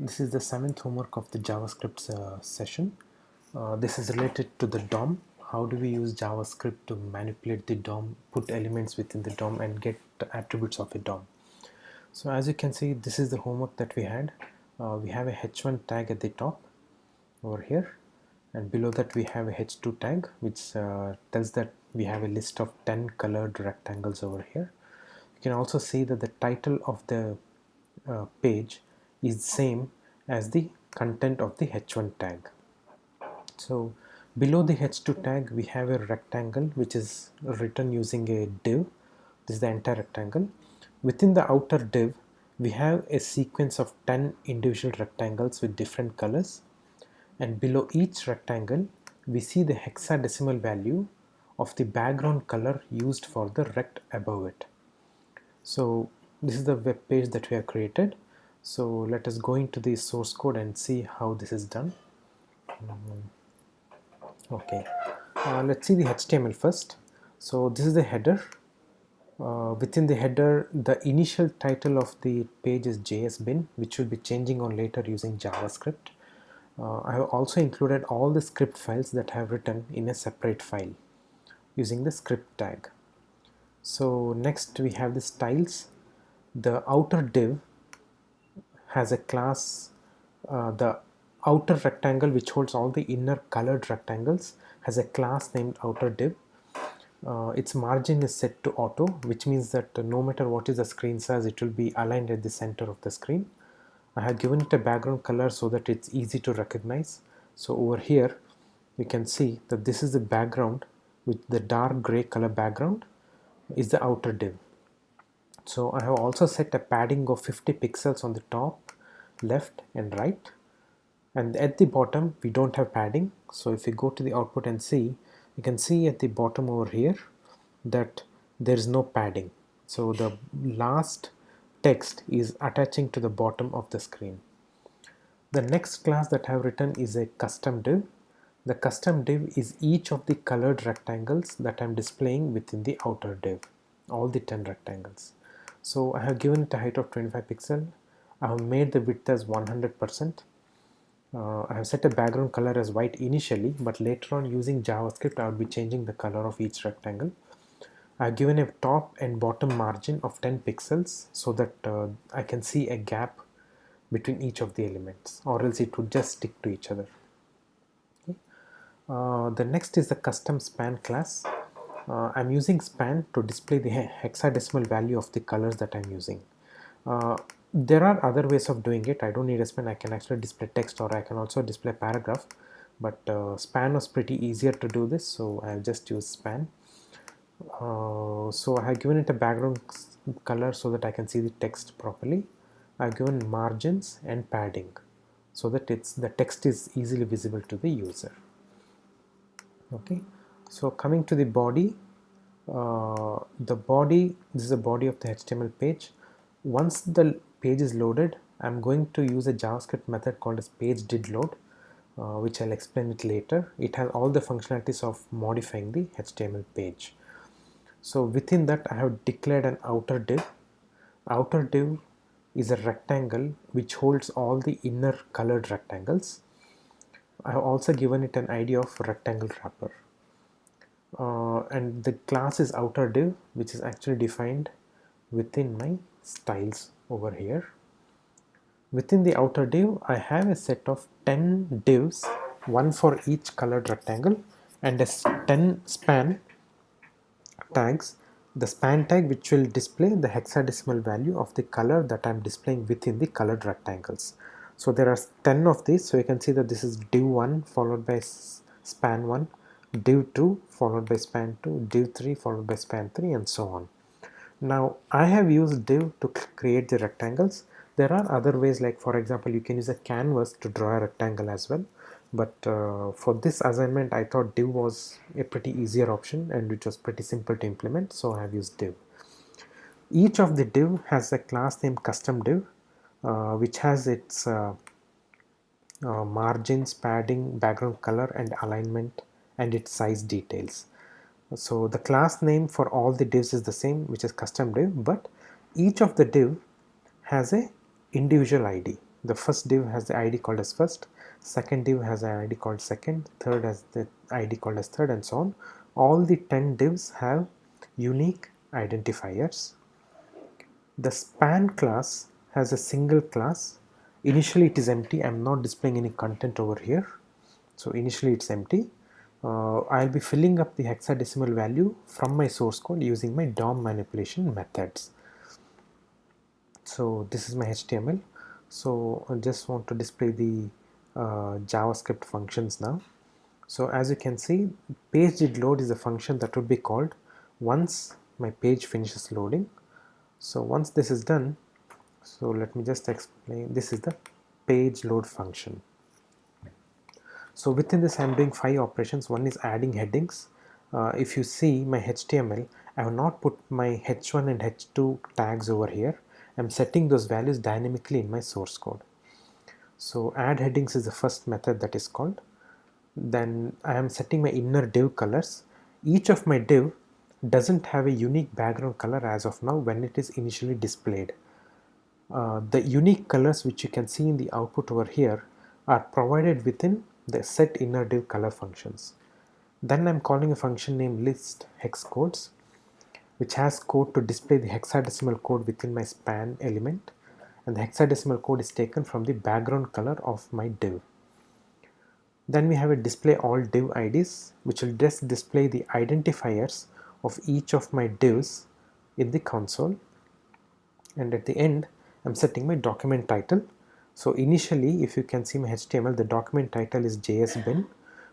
This is the 7th homework of the JavaScript session. This is related to the DOM. How do we use JavaScript to manipulate the DOM, put elements within the DOM and get the attributes of a DOM. So as you can see, this is the homework that we had. We have a h1 tag at the top over here, and below that we have a h2 tag which tells that we have a list of 10 colored rectangles over here. You can also see that the title of the page is same as the content of the h1 tag. So below the h2 tag we have a rectangle which is written using a div. This is the entire rectangle. Within the outer div we have a sequence of 10 individual rectangles with different colors, and below each rectangle we see the hexadecimal value of the background color used for the rect above it. So this is the web page that we have created. So let us go into the source code and see how this is done. Okay, let's see the HTML first. So this is the header. Within the header, the initial title of the page is JSBin, which will be changing on later using JavaScript. I have also included all the script files that I have written in a separate file using the script tag. So next we have the styles. The outer div has a class, the outer rectangle which holds all the inner colored rectangles has a class named outer div. Its margin is set to auto, which means that no matter what is the screen size, it will be aligned at the center of the screen. I have given it a background color so that it's easy to recognize. So over here you can see that this is the background with the dark gray color background is the outer div. So I have also set a padding of 50 pixels on the top, left and right, and at the bottom we don't have padding. So if we go to the output and see, you can see at the bottom over here that there is no padding. So the last text is attaching to the bottom of the screen. The next class that I have written is a custom div. The custom div is each of the colored rectangles that I am displaying within the outer div, all the 10 rectangles. So I have given it a height of 25 pixel. I have made the width as 100%. I have set a background color as white initially, but later on using JavaScript I will be changing the color of each rectangle. I have given a top and bottom margin of 10 pixels so that I can see a gap between each of the elements, or else it would just stick to each other. Okay. The next is the custom span class. I'm using span to display the hexadecimal value of the colors that I'm using. There are other ways of doing it. I don't need a span. I can actually display text, or I can also display paragraph, but span was pretty easier to do this, so I've just used span. So I have given it a background color so that I can see the text properly. I've given margins and padding so that the text is easily visible to the user. Okay, so coming to the body, this is the body of the HTML page. Once the page is loaded, I'm going to use a JavaScript method called as page did load, which I'll explain it later. It has all the functionalities of modifying the HTML page. So within that I have declared an outer div. Outer div is a rectangle which holds all the inner colored rectangles. I have also given it an ID of rectangle wrapper. And the class is outer div, which is actually defined within my styles over here. Within the outer div, I have a set of 10 divs, one for each colored rectangle, and a 10 span tags. The span tag which will display the hexadecimal value of the color that I am displaying within the colored rectangles. So there are 10 of these, so you can see that this is div 1 followed by span 1, div 2 followed by span 2, div 3 followed by span 3, and so on. Now I have used div to create the rectangles. There are other ways, like for example you can use a canvas to draw a rectangle as well, but for this assignment I thought div was a pretty easier option and which was pretty simple to implement, so I have used div. Each of the div has a class named custom div, which has its margins, padding, background color and alignment, and its size details. So the class name for all the divs is the same, which is custom div, but each of the div has a individual ID. The first div has the id called as first, second div has an id called second, third has the id called as third, and so on. All the 10 divs have unique identifiers. The span class has a single class. Initially it is empty. I'm not displaying any content over here. So initially it's empty. I'll be filling up the hexadecimal value from my source code using my DOM manipulation methods. So this is my HTML. So I just want to display the JavaScript functions now. So as you can see, page.load is a function that would be called once my page finishes loading. So once this is done, so let me just explain, this is the page load function. So within this I'm doing 5 operations. One is adding headings. If you see my HTML, I have not put my h1 and h2 tags over here. I'm setting those values dynamically in my source code. So add headings is the first method that is called. Then I am setting my inner div colors. Each of my div doesn't have a unique background color as of now when it is initially displayed. The unique colors which you can see in the output over here are provided within the set inner div color functions. Then I'm calling a function named list hex codes, which has code to display the hexadecimal code within my span element, and the hexadecimal code is taken from the background color of my div. Then we have a display all div IDs, which will just display the identifiers of each of my divs in the console. And at the end, I'm setting my document title. So initially, if you can see my HTML, the document title is JSBin,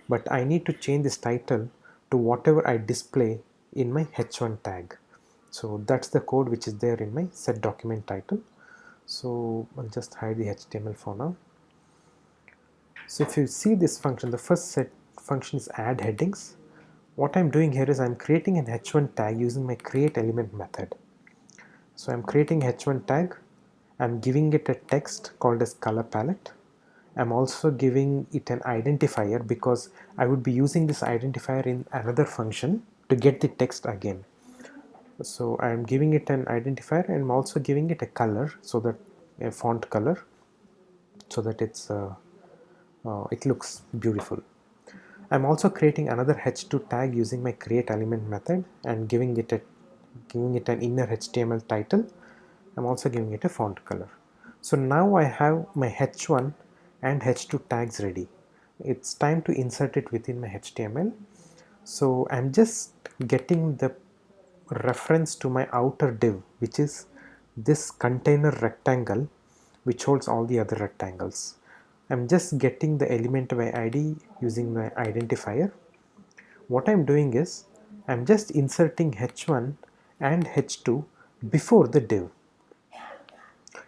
but I need to change this title to whatever I display in my h1 tag. So that's the code which is there in my set document title. So I'll just hide the HTML for now. So if you see this function, the first set function is add headings. What I'm doing here is I'm creating an h1 tag using my create element method. So I'm creating h1 tag. I'm giving it a text called as color palette. I'm also giving it an identifier because I would be using this identifier in another function to get the text again. So I'm giving it an identifier, and I'm also giving it a color, so that a font color, so that it looks beautiful. I'm also creating another h2 tag using my create element method and giving it an inner HTML title. I'm also giving it a font color. So now I have my h1 and h2 tags ready. It's time to insert it within my HTML. So I'm just getting the reference to my outer div, which is this container rectangle which holds all the other rectangles. I'm just getting the element by ID using my identifier. What I'm doing is I'm just inserting h1 and h2 before the div.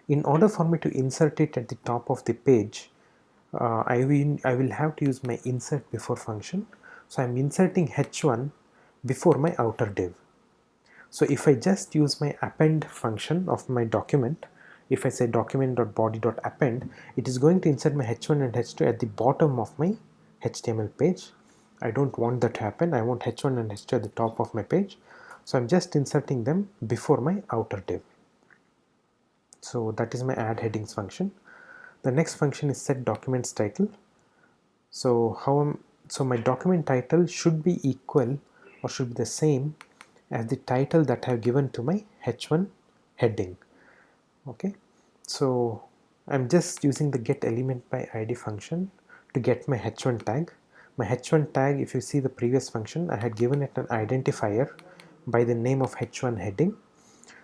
In order for me to insert it at the top of the page, I will have to use my insert before function. So I'm inserting h1 before my outer div. So if I just use my append function of my document, if I say document.body.append, it is going to insert my h1 and h2 at the bottom of my HTML page. I don't want that to happen. I want h1 and h2 at the top of my page. So I'm just inserting them before my outer div. So that is my add headings function. The next function is set documents title. So my document title should be equal or should be the same as the title that I have given to my h1 heading. Okay, so I'm just using the get element by id function to get my h1 tag. My h1 tag, if you see the previous function, I had given it an identifier by the name of h1 heading.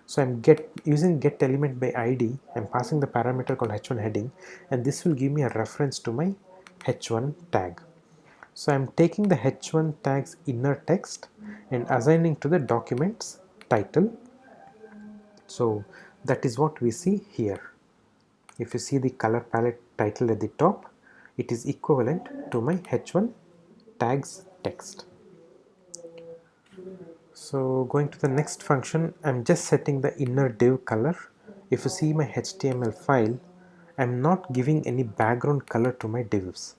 So I'm using get element by id. I'm passing the parameter called h1 heading, and this will give me a reference to my h1 tag. So I'm taking the h1 tag's inner text and assigning to the document's title. So that is what we see here. If you see the color palette title at the top, it is equivalent to my h1 tag's text. So going to the next function, I'm just setting the inner div color. If you see my HTML file, I'm not giving any background color to my divs.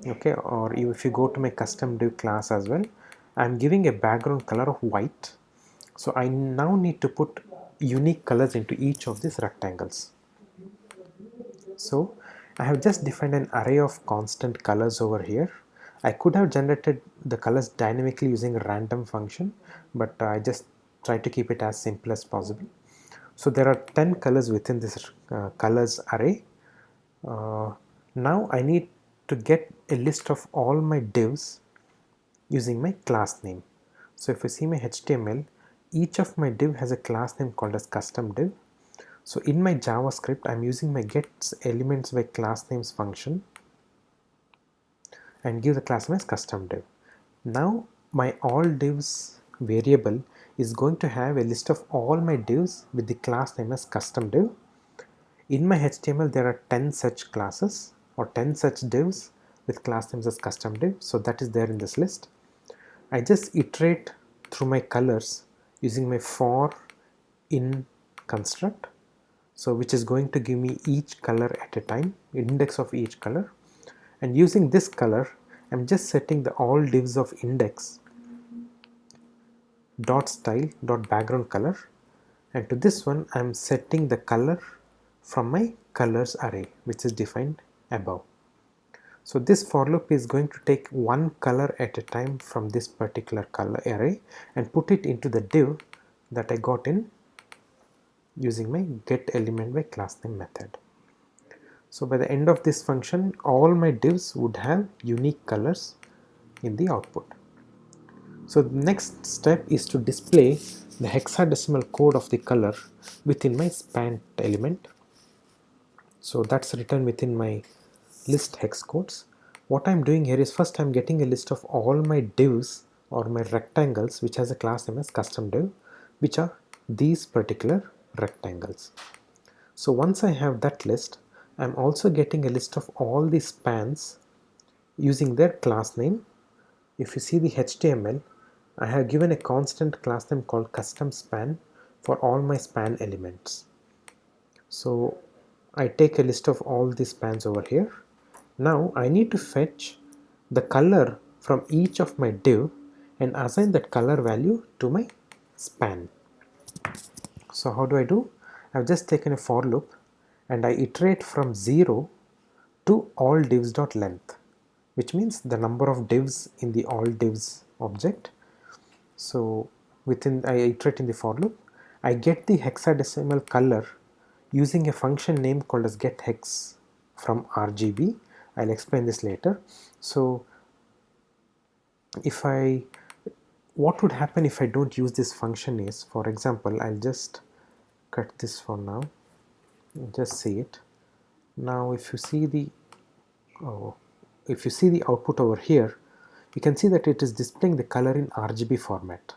Okay, or if you go to my custom div class as well, I'm giving a background color of white. So I now need to put unique colors into each of these rectangles. So I have just defined an array of constant colors over here. I could have generated the colors dynamically using a random function, but I just try to keep it as simple as possible. So there are 10 colors within this colors array. Now I need to get a list of all my divs using my class name. So if you see my HTML, each of my div has a class name called as custom div. So in my JavaScript, I'm using my get elements by class names function and give the class name as custom div. Now my all divs variable is going to have a list of all my divs with the class name as custom div. In my HTML, there are 10 such classes or 10 such divs with class names as custom div. So that is there in this list. I just iterate through my colors using my for in construct. So which is going to give me each color at a time, index of each color. And using this color, I'm just setting the all divs of index dot style dot background color, and to this one I'm setting the color from my colors array which is defined above. So this for loop is going to take one color at a time from this particular color array and put it into the div that I got in using my get element by class name method. So by the end of this function, all my divs would have unique colors in the output. So the next step is to display the hexadecimal code of the color within my span element. So that's written within my list hex codes. What I'm doing here is first I'm getting a list of all my divs or my rectangles which has a class name as custom div, which are these particular rectangles. So once I have that list, I'm also getting a list of all the spans using their class name. If you see the HTML, I have given a constant class name called custom span for all my span elements. So I take a list of all the spans over here. Now I need to fetch the color from each of my div and assign that color value to my span. So how do I do? I've just taken a for loop and I iterate from 0 to all divs.length, which means the number of divs in the all divs object. So I iterate in the for loop, I get the hexadecimal color using a function name called as getHex from RGB. I'll explain this later. So what would happen if I don't use this function is, for example, I'll just cut this for now, just see it. Now if you see the output over here, you can see that it is displaying the color in RGB format.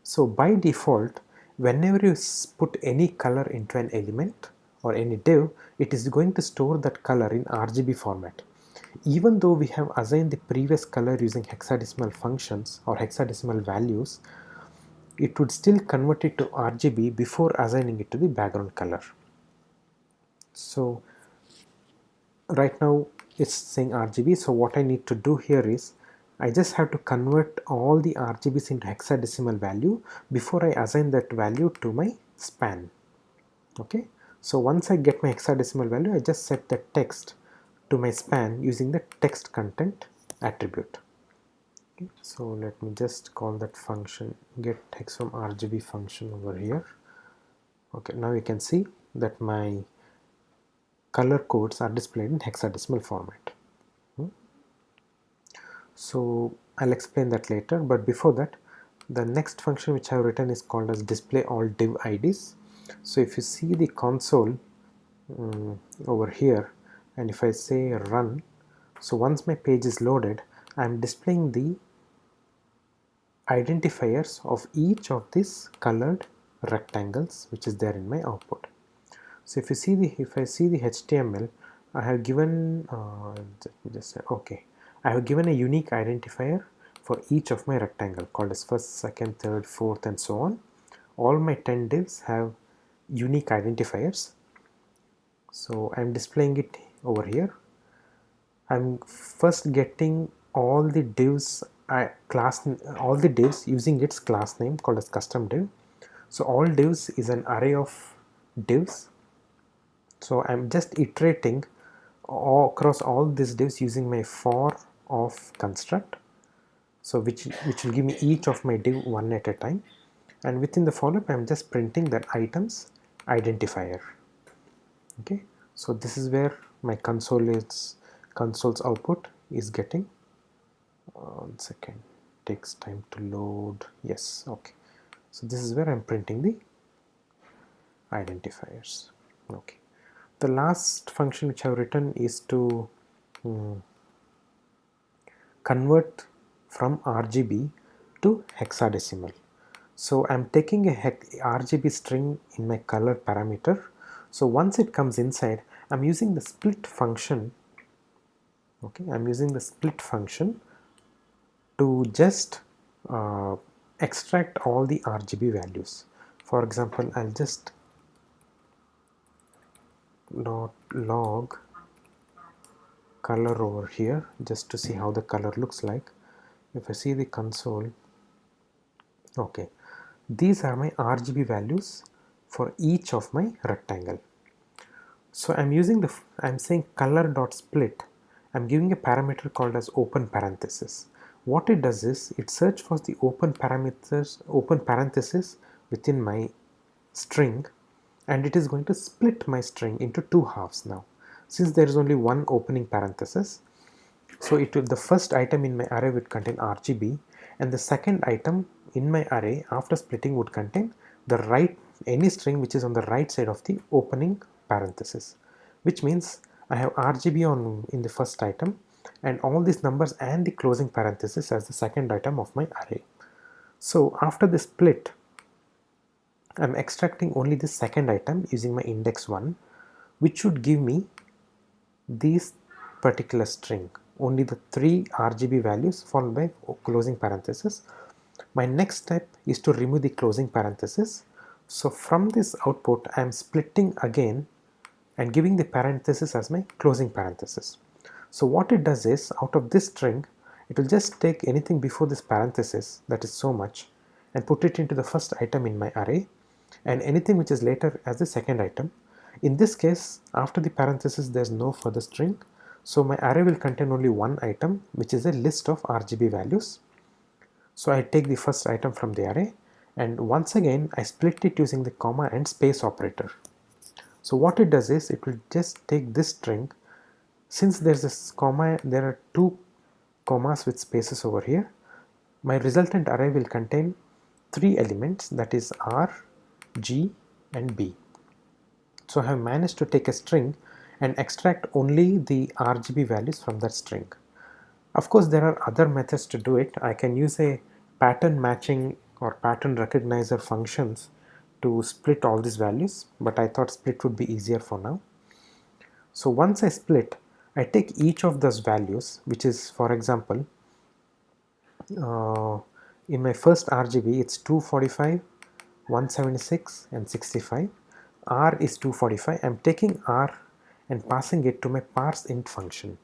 So by default, whenever you put any color into an element or any div, it is going to store that color in RGB format. Even though we have assigned the previous color using hexadecimal functions or hexadecimal values, it would still convert it to RGB before assigning it to the background color. So right now it's saying RGB, so what I need to do here is I just have to convert all the RGBs into hexadecimal value before I assign that value to my span. Okay, so once I get my hexadecimal value, I just set the text to my span using the text content attribute. Okay, so let me just call that function get hex from RGB function over here. Okay, now you can see that my color codes are displayed in hexadecimal format. So I'll explain that later, but before that, the next function which I have written is called as display all div IDs. So if you see the console over here, and if I say run, so once my page is loaded, I'm displaying the identifiers of each of these colored rectangles which is there in my output. So if I see the HTML, I have given I have given a unique identifier for each of my rectangle called as first, second, third, fourth, and so on. All my 10 divs have unique identifiers. So I'm displaying it over here. I'm first getting all the divs using its class name called as custom div. So all divs is an array of divs. So I'm just iterating across all these divs using my for of construct. So which will give me each of my div one at a time, and within the for loop I'm just printing that items identifier. Okay, so this is where my console's output is getting. 1 second, takes time to load. Yes, okay. So this is where I'm printing the identifiers. Okay. The last function which I've written is to convert from RGB to hexadecimal. So I'm taking a RGB string in my color parameter. So once it comes inside, I'm using the split function. Okay, I'm using the split function to just extract all the RGB values. For example, I'll just log color over here just to see how the color looks like. If I see the console, okay, these are my RGB values for each of my rectangle. So I'm saying color dot split. I'm giving a parameter called as open parenthesis. What it does is it searches for the open parenthesis within my string, and it is going to split my string into two halves now. Since there is only one opening parenthesis, so the first item in my array would contain RGB, and the second item in my array after splitting would contain any string which is on the right side of the opening parenthesis, which means I have RGB in the first item and all these numbers and the closing parenthesis as the second item of my array. So after the split, I'm extracting only the second item using my index 1, which should give me this particular string, only the 3 RGB values followed by closing parenthesis. My next step is to remove the closing parenthesis. So from this output, I am splitting again and giving the parenthesis as my closing parenthesis. So what it does is, out of this string, it will just take anything before this parenthesis, that is so much, and put it into the first item in my array, and anything which is later as the second item. In this case, after the parenthesis, there is no further string, so my array will contain only one item, which is a list of RGB values. So I take the first item from the array, and once again I split it using the comma and space operator. So what it does is, it will just take this string. Since there's this comma, there are two commas with spaces over here. My resultant array will contain 3 elements, that is R, G and B. So I have managed to take a string and extract only the RGB values from that string. Of course, there are other methods to do it. I can use a pattern matching or pattern recognizer functions to split all these values, but I thought split would be easier for now. So once I split, I take each of those values, which is, for example, in my first RGB, it's 245, 176 and 65. R is 245. I'm taking R and passing it to my parseInt function.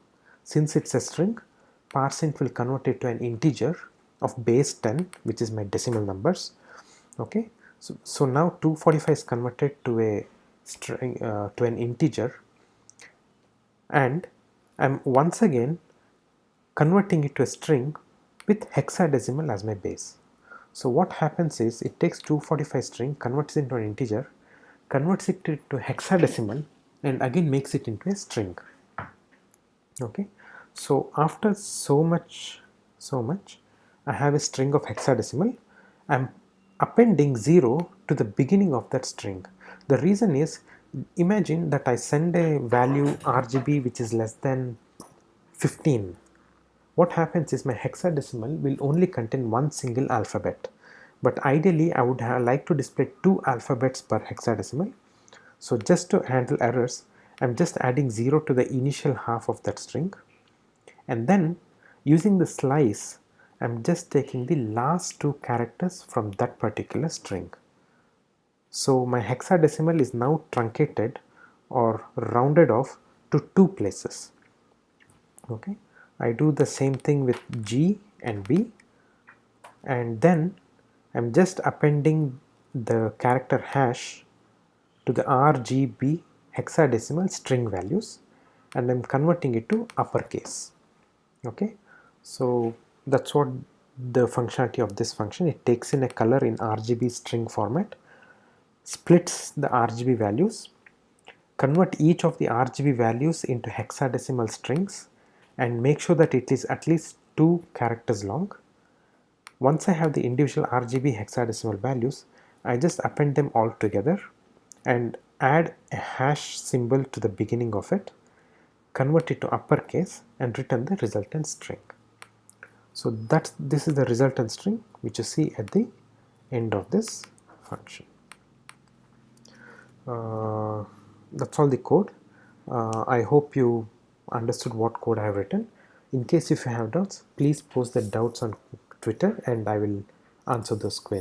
Since it's a string, parseInt will convert it to an integer of base 10, which is my decimal numbers. Okay, so now 245 is converted to a string, to an integer, and I'm once again converting it to a string with hexadecimal as my base. So what happens is, it takes 245 string, converts it into an integer, converts it to hexadecimal, and again makes it into a string. Okay, so after so much, I have a string of hexadecimal. I'm appending 0 to the beginning of that string. The reason is, imagine that I send a value RGB which is less than 15. What happens is, my hexadecimal will only contain one single alphabet, but ideally I would like to display 2 alphabets per hexadecimal. So just to handle errors, I'm just adding 0 to the initial half of that string, and then using the slice, I'm just taking the last 2 characters from that particular string. So my hexadecimal is now truncated or rounded off to 2 places. Okay, I do the same thing with G and B, and then I'm just appending the character hash to the RGB hexadecimal string values, and I'm converting it to uppercase. Okay, so that's what the functionality of this function. It takes in a color in RGB string format, splits the RGB values, convert each of the RGB values into hexadecimal strings, and make sure that it is at least 2 characters long. Once I have the individual RGB hexadecimal values, I just append them all together and add a hash symbol to the beginning of it, convert it to uppercase, and return the resultant string. So this is the resultant string which you see at the end of this function. That's all the code. I hope you understood what code I have written. In case if you have doubts, please post the doubts on Twitter and I will answer those queries.